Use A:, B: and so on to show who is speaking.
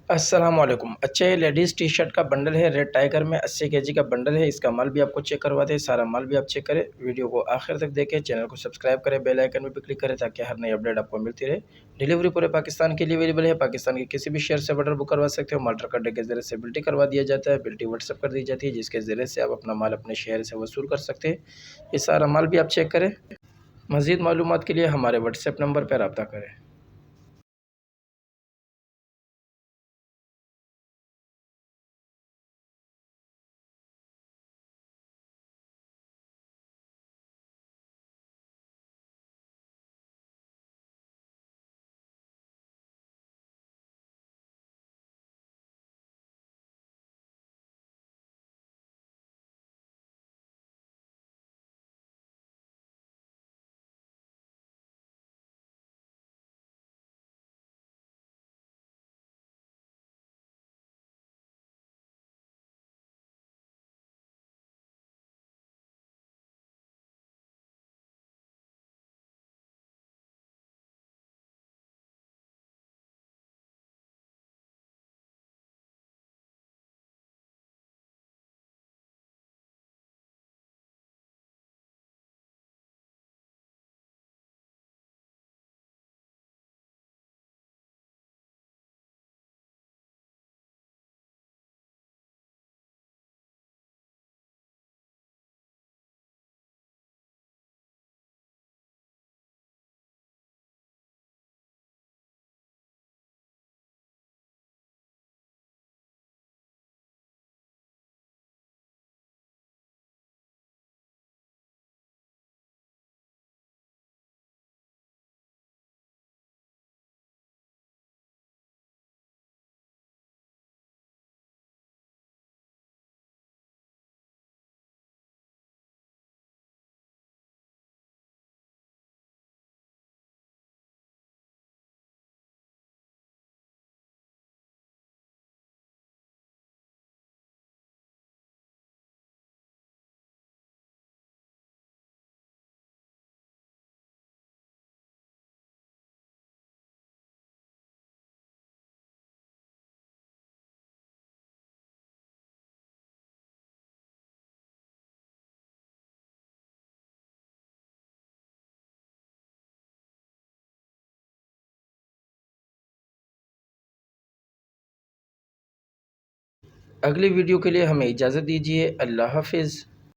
A: अस्सलामुअलैकुम। अच्छा, ये लेडीज़ टी शर्ट का बंडल है, रेड टाइगर में 80 केजी का बंडल है। इसका माल भी आपको चेक करवाते हैं, सारा माल भी आप चेक करें। वीडियो को आखिर तक देखें, चैनल को सब्सक्राइब करें, बेल आइकन में भी क्लिक करें ताकि हर नई अपडेट आपको मिलती रहे। डिलीवरी पूरे पाकिस्तान के लिए अवेलेबल है। पाकिस्तान के किसी भी शहर से बंडल बुक करवा सकते हो। माल ट्रक अड्डे के ज़रिए से बिल्टी करवा दिया जाता है, बिल्टी व्हाट्सएप कर दी जाती है, जिसके ज़रिए से आप अपना माल अपने शहर से वसूल कर सकते हैं। ये सारा माल भी आप चेक करें। मज़ीद मालूमात के लिए हमारे व्हाट्सएप नंबर पर रब्ता करें। अगली वीडियो के लिए हमें इजाज़त दीजिए। अल्लाह हाफ़िज़।